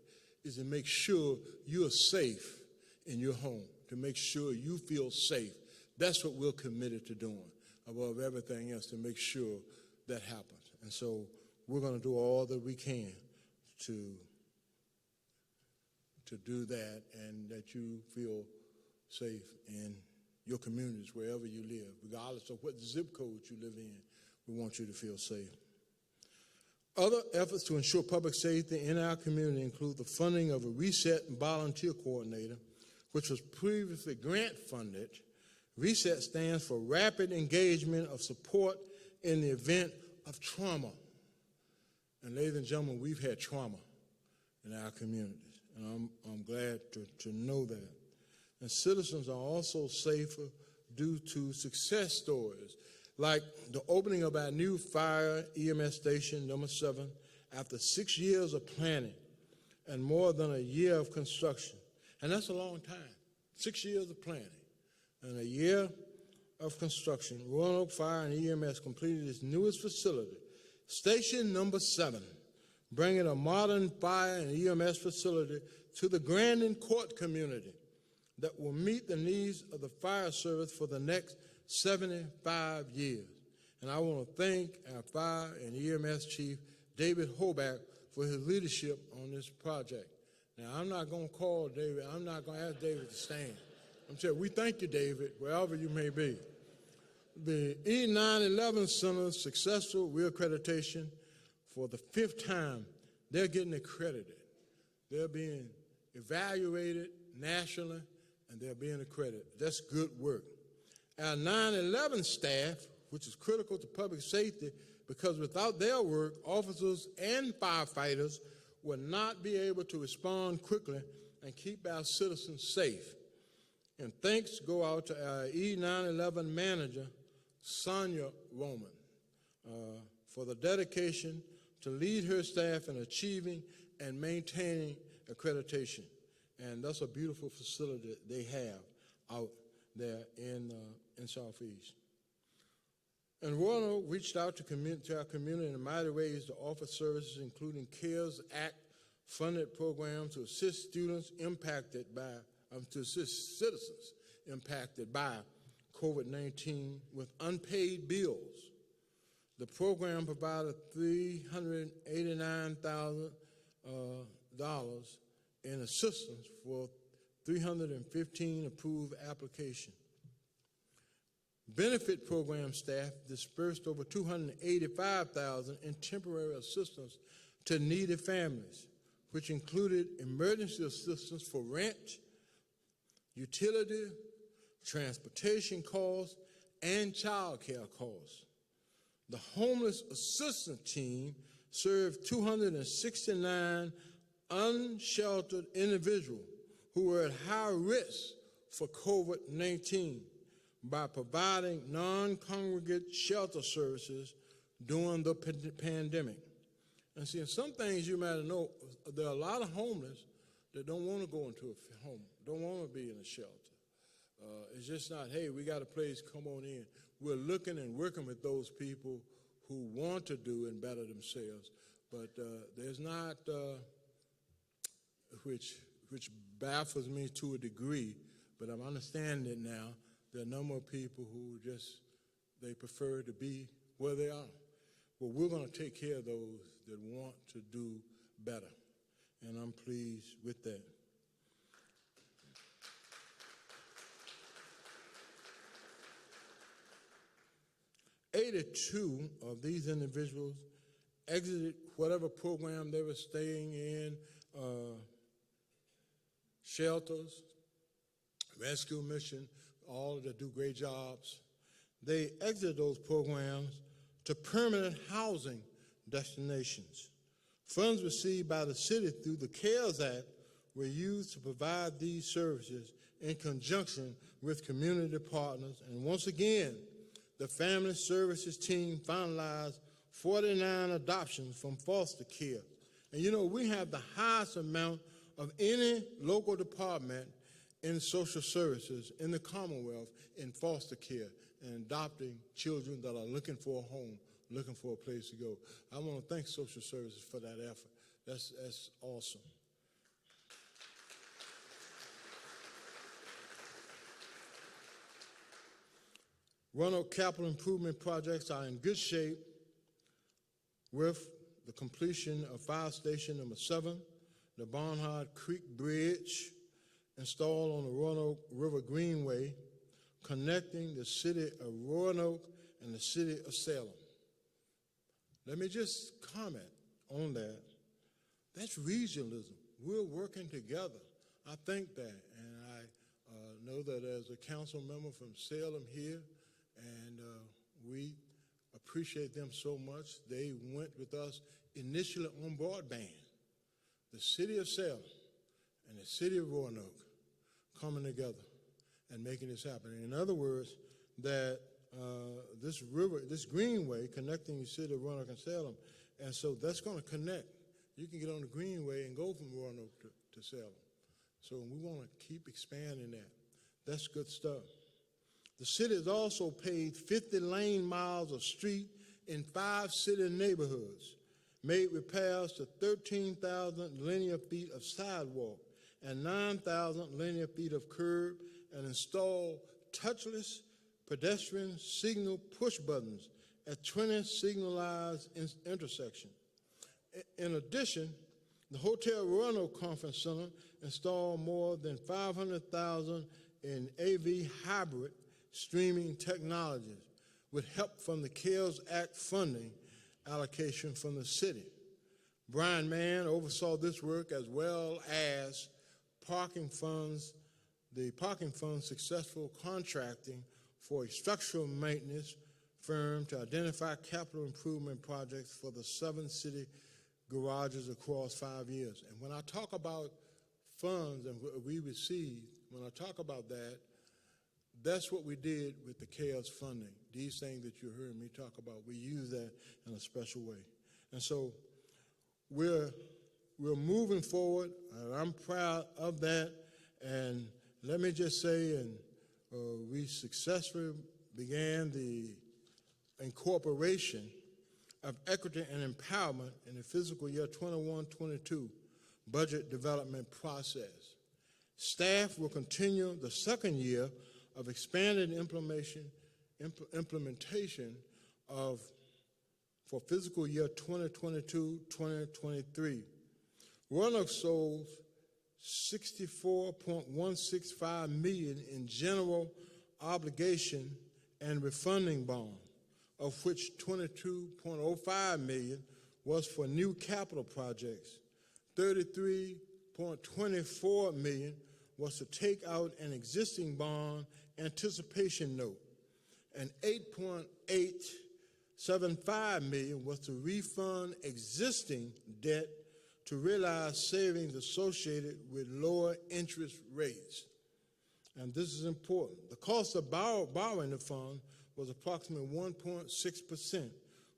is to make sure you are safe in your home, to make sure you feel safe. That's what we're committed to doing, above everything else, to make sure that happens. And so we're going to do all that we can to do that, and that you feel safe in your communities, wherever you live, regardless of what zip code you live in. We want you to feel safe. Other efforts to ensure public safety in our community include the funding of a reset and volunteer coordinator, which was previously grant funded. Reset stands for Rapid Engagement of Support in the Event of Trauma. And ladies and gentlemen, we've had trauma in our communities, and I'm glad to know that. And citizens are also safer due to success stories, like the opening of our new fire EMS station, number 7, after 6 years of planning and more than a year of construction. And that's a long time, 6 years of planning and a year of construction. Roanoke Fire and EMS completed its newest facility, Station number 7, bringing a modern fire and EMS facility to the Grandin Court community that will meet the needs of the fire service for the next 75 years. And I want to thank our fire and EMS chief, David Hoback, for his leadership on this project. Now, I'm not going to call David. I'm not going to ask David to stand. I'm saying we thank you, David, wherever you may be. The E911 Center's successful reaccreditation for the 5th time, they're getting accredited. They're being evaluated nationally, and they're being accredited. That's good work. Our 911 staff, which is critical to public safety, because without their work, officers and firefighters will not be able to respond quickly and keep our citizens safe. And thanks go out to our E911 manager, Sonia Roman, for the dedication to lead her staff in achieving and maintaining accreditation. And that's a beautiful facility they have out there in Southeast. And Roanoke reached out to our community in mighty ways to offer services including CARES Act funded programs to assist students impacted by, to assist citizens impacted by COVID-19 with unpaid bills. The program provided $389,000 in assistance for 315 approved applications. Benefit program staff dispersed over $285,000 in temporary assistance to needy families, which included emergency assistance for rent, utility, transportation costs, and child care costs. The homeless assistance team served 269 unsheltered individuals who were at high risk for COVID-19 by providing non-congregate shelter services during the pandemic. And see, some things you might know, there are a lot of homeless that don't want to go into a home, don't want to be in a shelter. It's just not, hey, we got a place, come on in. We're looking and working with those people who want to do and better themselves. But there's not, which baffles me to a degree, but I'm understanding it now. There are a number of people who just, they prefer to be where they are. Well, we're going to take care of those that want to do better, and I'm pleased with that. "82 of these individuals exited whatever program they were staying in, shelters, rescue mission, all that do great jobs. They exited those programs to permanent housing destinations. Funds received by the city through the CARES Act were used to provide these services in conjunction with community partners. And once again, the Family Services team finalized 49 adoptions from foster care. And you know, we have the highest amount of any local department in social services in the Commonwealth in foster care and adopting children that are looking for a home, looking for a place to go. I want to thank social services for that effort. That's awesome. Roanoke capital improvement projects are in good shape with the completion of Fire Station number 7, the Barnhard Creek Bridge installed on the Roanoke River Greenway, connecting the city of Roanoke and the city of Salem. Let me just comment on that. That's regionalism. We're working together. I think that, and I know that as a council member from Salem here, and we appreciate them so much. They went with us initially on broadband. The city of Salem and the city of Roanoke coming together and making this happen. In other words, that this river, this greenway connecting the city of Roanoke and Salem, and so that's going to connect. You can get on the greenway and go from Roanoke to Salem. So we want to keep expanding that. That's good stuff. The city has also paved 50 lane miles of street in 5 city neighborhoods, made repairs to 13,000 linear feet of sidewalk and 9,000 linear feet of curb, and installed touchless pedestrian signal push buttons at 20 signalized intersections. In addition, the Hotel Roanoke Conference Center installed more than $500,000 in AV hybrid streaming technologies with help from the CARES Act funding allocation from the city. Brian Mann oversaw this work, as well as parking funds, the parking fund's successful contracting for a structural maintenance firm to identify capital improvement projects for the 7 city garages across 5 years. And when I talk about funds and what we received, when I talk about that, that's what we did with the CARES funding. These things that you heard me talk about, we use that in a special way. And so we're moving forward, and I'm proud of that. And let me just say, and we successfully began the incorporation of equity and empowerment in the fiscal year 21-22 budget development process. Staff will continue the second year of expanded implementation for fiscal year 2022-2023. Roanoke sold $64.165 million in general obligation and refunding bond, of which $22.05 million was for new capital projects, $33.24 million was to take out an existing bond anticipation note, and $8.875 million was to refund existing debt to realize savings associated with lower interest rates. And this is important. The cost of borrowing the fund was approximately 1.6%,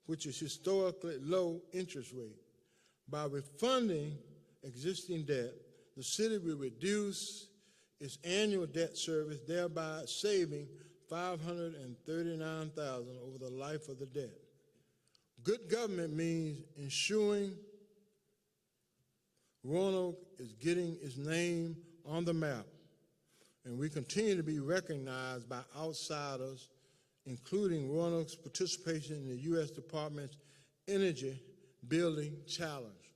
which is historically low interest rate. By refunding existing debt, the city will reduce its annual debt service, thereby saving $539,000 over the life of the debt. Good government means ensuring Roanoke is getting its name on the map, and we continue to be recognized by outsiders, including Roanoke's participation in the U.S. Department's Energy Building Challenge.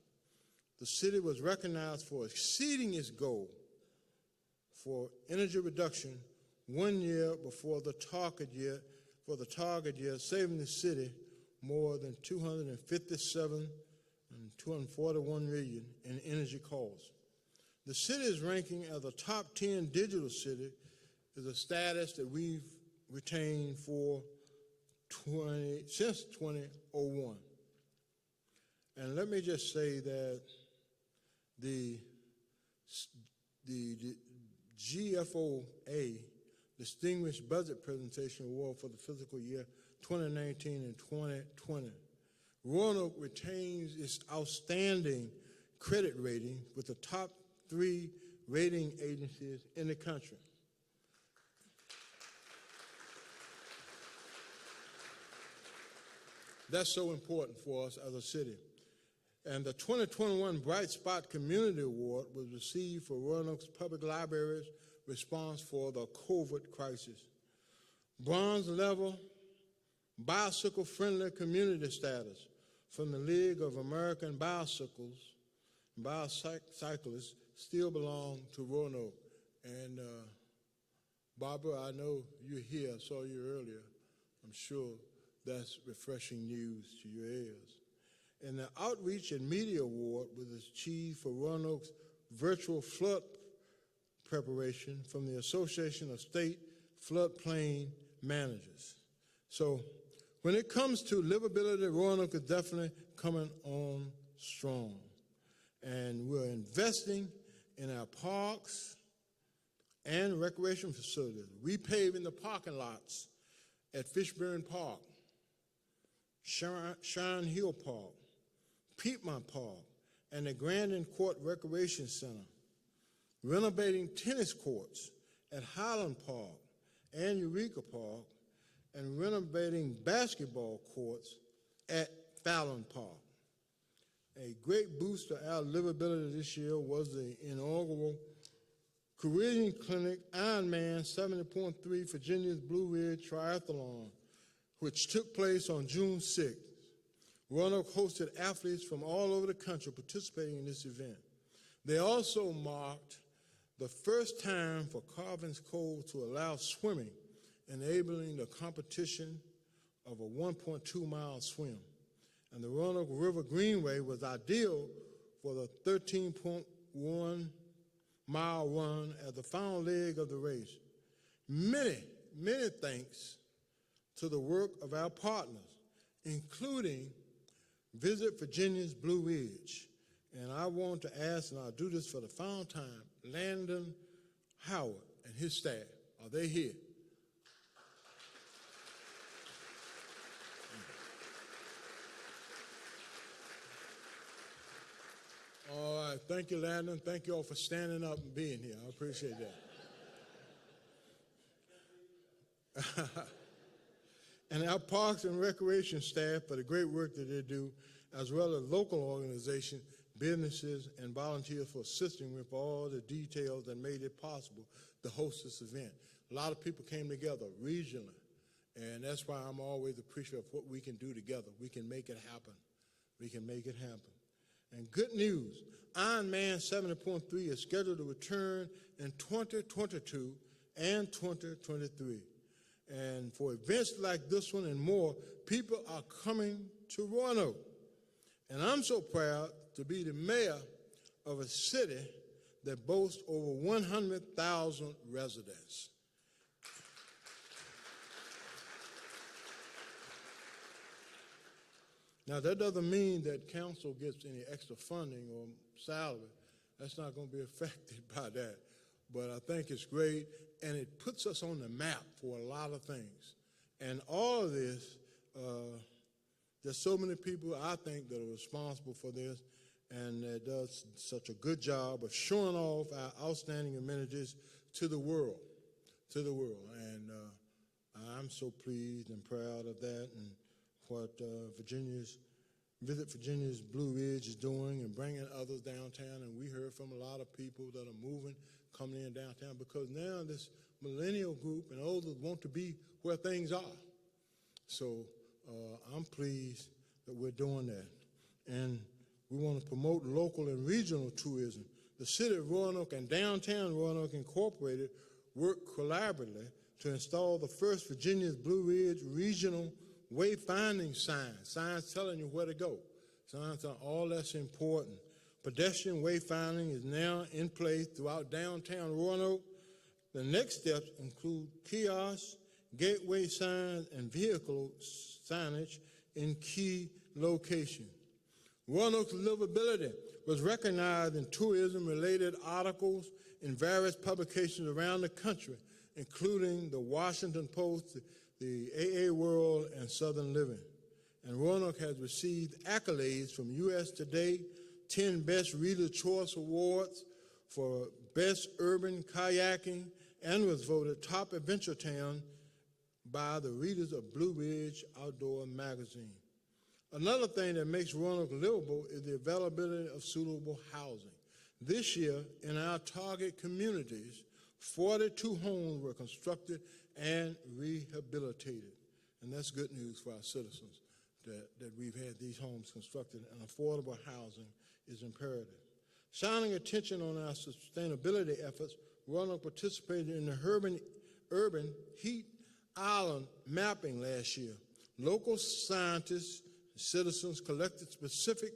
The city was recognized for exceeding its goal for energy reduction 1 year before the target year, saving the city more than $257 and $241 million in energy costs. The city's ranking as a top 10 digital city is a status that we've retained since 2001. And let me just say that the GFOA Distinguished Budget Presentation Award for the fiscal year 2019 and 2020. Roanoke retains its outstanding credit rating with the top 3 rating agencies in the country. That's so important for us as a city. And the 2021 Bright Spot Community Award was received for Roanoke's Public Library's response for the COVID crisis. Bronze level bicycle-friendly community status from the League of American Bicyclists still belong to Roanoke. And Barbara, I know you're here. I saw you earlier. I'm sure that's refreshing news to your ears. And the Outreach and Media Award was achieved for Roanoke's virtual flood preparation from the Association of State Floodplain Managers. So when it comes to livability, Roanoke is definitely coming on strong. And we're investing in our parks and recreation facilities, repaving the parking lots at Fishburne Park, Shine Hill Park, Piedmont Park, and the Grandin Court Recreation Center, renovating tennis courts at Highland Park and Eureka Park, and renovating basketball courts at Fallon Park. A great boost to our livability this year was the inaugural Caribbean Clinic Ironman 70.3 Virginia's Blue Ridge Triathlon, which took place on June 6th. Roanoke hosted athletes from all over the country participating in this event. They also marked the first time for Carvin's Cove to allow swimming, enabling the competition of a 1.2-mile swim. And the Roanoke River Greenway was ideal for the 13.1-mile run as the final leg of the race. Many thanks to the work of our partners, including Visit Virginia's Blue Ridge. And I want to ask, and I'll do this for the final time, Landon Howard and his staff, are they here? All right, thank you, Landon. Thank you all for standing up and being here. I appreciate that. And our Parks and Recreation staff for the great work that they do, as well as local organizations, businesses, and volunteers for assisting with all the details that made it possible to host this event. A lot of people came together regionally, and that's why I'm always appreciative of what we can do together. We can make it happen. We can make it happen. And good news, Iron Man 70.3 is scheduled to return in 2022 and 2023. And for events like this one and more, people are coming to Roanoke. And I'm so proud to be the mayor of a city that boasts over 100,000 residents. Now, that doesn't mean that council gets any extra funding or salary. That's not going to be affected by that. But I think it's great, and it puts us on the map for a lot of things. And all of this, there's so many people, I think, that are responsible for this, and that does such a good job of showing off our outstanding amenities to the world, And I'm so pleased and proud of that, and what Visit Virginia's Blue Ridge is doing and bringing others downtown. And we heard from a lot of people that are moving, coming in downtown, because now this millennial group and others want to be where things are. So I'm pleased that we're doing that. And we want to promote local and regional tourism. The city of Roanoke and downtown Roanoke Incorporated worked collaboratively to install the first Virginia's Blue Ridge regional wayfinding signs telling you where to go. Signs are all that's important. Pedestrian wayfinding is now in place throughout downtown Roanoke. The next steps include kiosks, gateway signs, and vehicle signage in key locations. Roanoke's livability was recognized in tourism-related articles in various publications around the country, including the Washington Post, the AA World, and Southern Living. And Roanoke has received accolades from U.S. Today, 10 Best Reader's Choice Awards for Best Urban Kayaking, and was voted top adventure town by the readers of Blue Ridge Outdoor Magazine. Another thing that makes Roanoke livable is the availability of suitable housing. This year, in our target communities, 42 homes were constructed and rehabilitated. And that's good news for our citizens, that we've had these homes constructed, and affordable housing is imperative. Shining attention on our sustainability efforts, Roanoke participated in the urban heat island mapping last year. Local scientists and citizens collected specific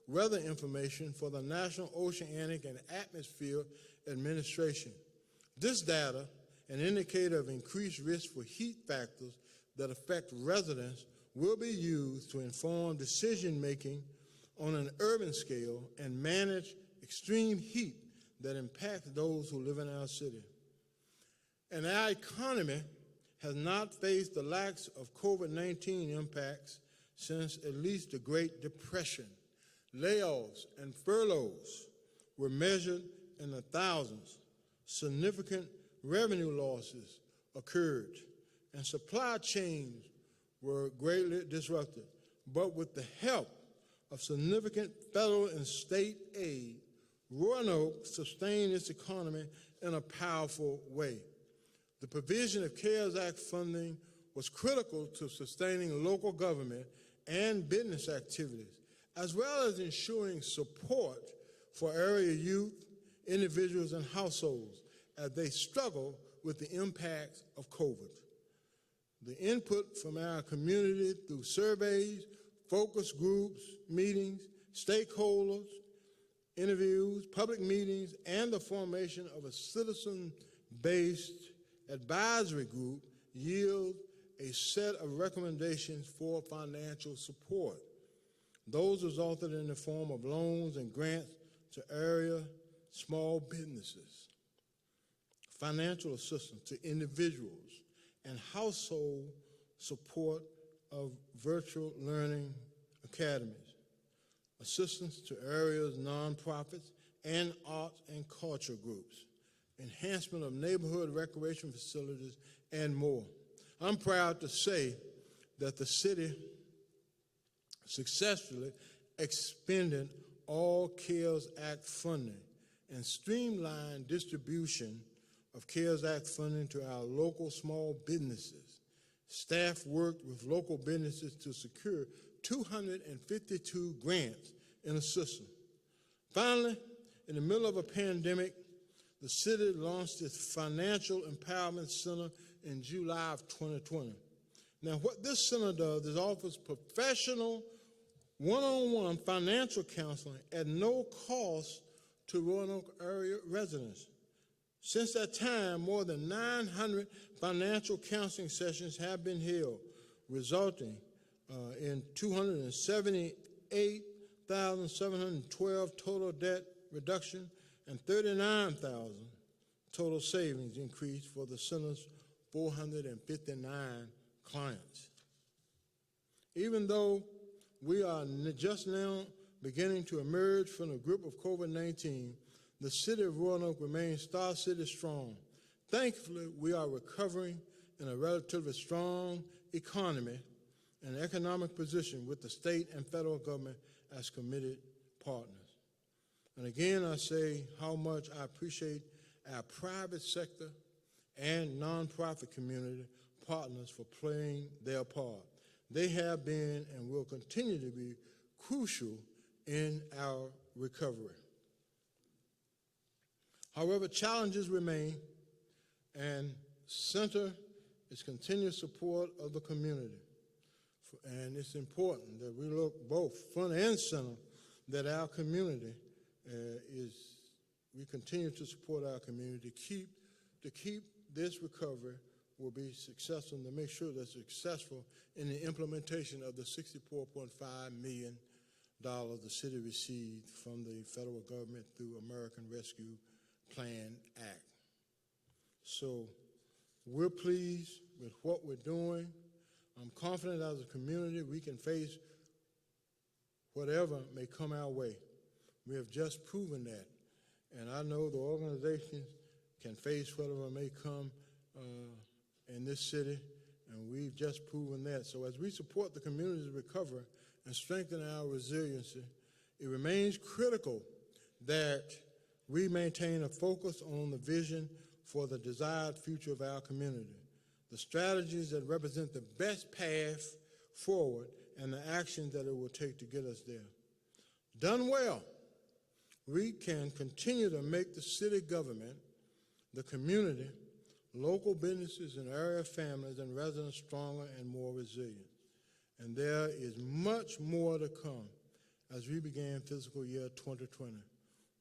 weather information for the National Oceanic and Atmosphere Administration. This data, an indicator of increased risk for heat factors that affect residents, will be used to inform decision-making on an urban scale and manage extreme heat that impacts those who live in our city. And our economy has not faced the likes of COVID-19 impacts since at least the Great Depression. Layoffs and furloughs were measured in the thousands. Significant revenue losses occurred, and supply chains were greatly disrupted. But with the help of significant federal and state aid, Roanoke sustained its economy in a powerful way. The provision of CARES Act funding was critical to sustaining local government and business activities, as well as ensuring support for area youth, individuals, and households as they struggle with the impacts of COVID. The input from our community through surveys, focus groups, meetings, stakeholders, interviews, public meetings, and the formation of a citizen-based advisory group yield a set of recommendations for financial support. Those resulted in the form of loans and grants to area small businesses, financial assistance to individuals, and household support of virtual learning academies, assistance to areas, nonprofits, and arts and culture groups, enhancement of neighborhood recreation facilities, and more. I'm proud to say that the city successfully expended all CARES Act funding and streamlined distribution of CARES Act funding to our local small businesses. Staff worked with local businesses to secure 252 grants in the system. Finally, in the middle of a pandemic, the city launched its Financial Empowerment Center in July of 2020. Now, what this center does is offers professional one-on-one financial counseling at no cost to Roanoke area residents. Since that time, more than 900 financial counseling sessions have been held, resulting in $278,712 total debt reduction and $39,000 total savings increase for the center's 459 clients. Even though we are just now beginning to emerge from the grip of COVID-19, the city of Roanoke remains Star City strong. Thankfully, we are recovering in a relatively strong economy and economic position with the state and federal government as committed partners. And again, I say how much I appreciate our private sector and nonprofit community partners for playing their part. They have been and will continue to be crucial in our recovery. However, challenges remain, and center is continued support of the community. And it's important that we look both front and center that our community we continue to support our community to keep this recovery will be successful, and to make sure that's successful in the implementation of the $64.5 million the city received from the federal government through American Rescue Plan Act. So we're pleased with what we're doing. I'm confident as a community we can face whatever may come our way. We have just proven that. And I know the organization can face whatever may come in this city, and we've just proven that. So as we support the community's recovery and strengthen our resiliency, it remains critical that we maintain a focus on the vision for the desired future of our community, the strategies that represent the best path forward, and the actions that it will take to get us there. Done well, we can continue to make the city government, the community, local businesses and area families and residents stronger and more resilient. And there is much more to come as we begin fiscal year 2020.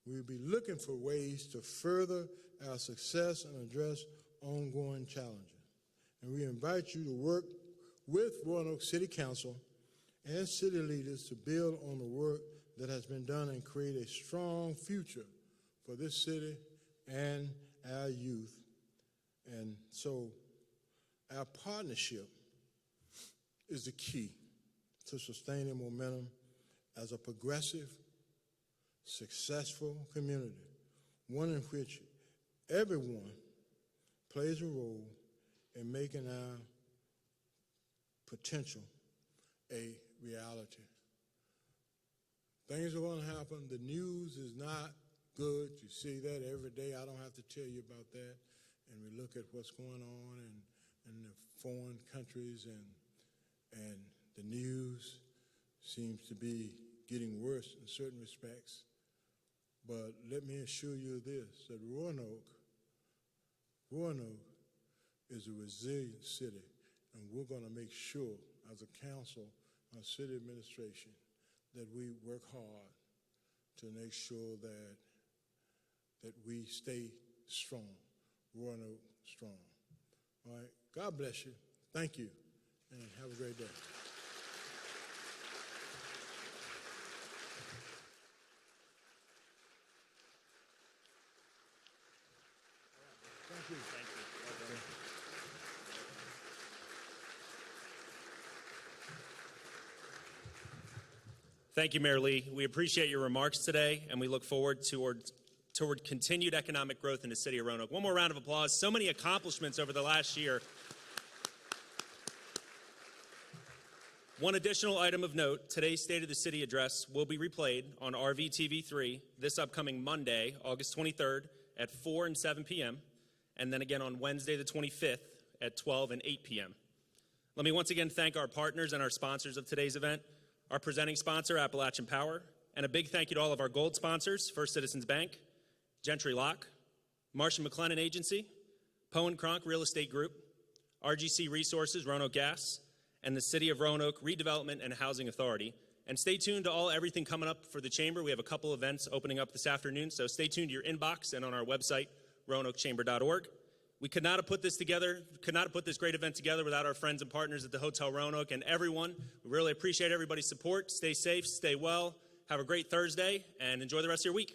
We'll be looking for ways to further our success and address ongoing challenges. And we invite you to work with Roanoke City Council and city leaders to build on the work that has been done and create a strong future for this city and our youth. And so our partnership is the key to sustaining momentum as a progressive, successful community, one in which everyone plays a role in making our potential a reality. Things are going to happen. The news is not good. You see that every day. I don't have to tell you about that. And we look at what's going on in the foreign countries, and the news seems to be getting worse in certain respects. But let me assure you this, that Roanoke is a resilient city, and we're going to make sure as a council, our city administration, that we work hard to make sure that we stay strong, Roanoke strong. All right, God bless you. Thank you, and have a great day. Thank you. Thank you. Thank you, Mayor Lee. We appreciate your remarks today, and we look forward toward continued economic growth in the city of Roanoke. One more round of applause. So many accomplishments over the last year. One additional item of note, today's State of the City address will be replayed on RVTV 3 this upcoming Monday, August 23rd at 4 and 7 p.m. and then again on Wednesday the 25th at 12 and 8 p.m. Let me once again thank our partners and our sponsors of today's event, our presenting sponsor, Appalachian Power, and a big thank you to all of our gold sponsors, First Citizens Bank, Gentry Lock, Marsh & McLennan Agency, Poe & Cronk Real Estate Group, RGC Resources, Roanoke Gas, and the City of Roanoke Redevelopment and Housing Authority. And stay tuned to everything coming up for the Chamber. We have a couple events opening up this afternoon, so stay tuned to your inbox and on our website, roanokechamber.org. We could not have put this together, could not have put this great event together without our friends and partners at the Hotel Roanoke and everyone. We really appreciate everybody's support. Stay safe, stay well, have a great Thursday, and enjoy the rest of your week.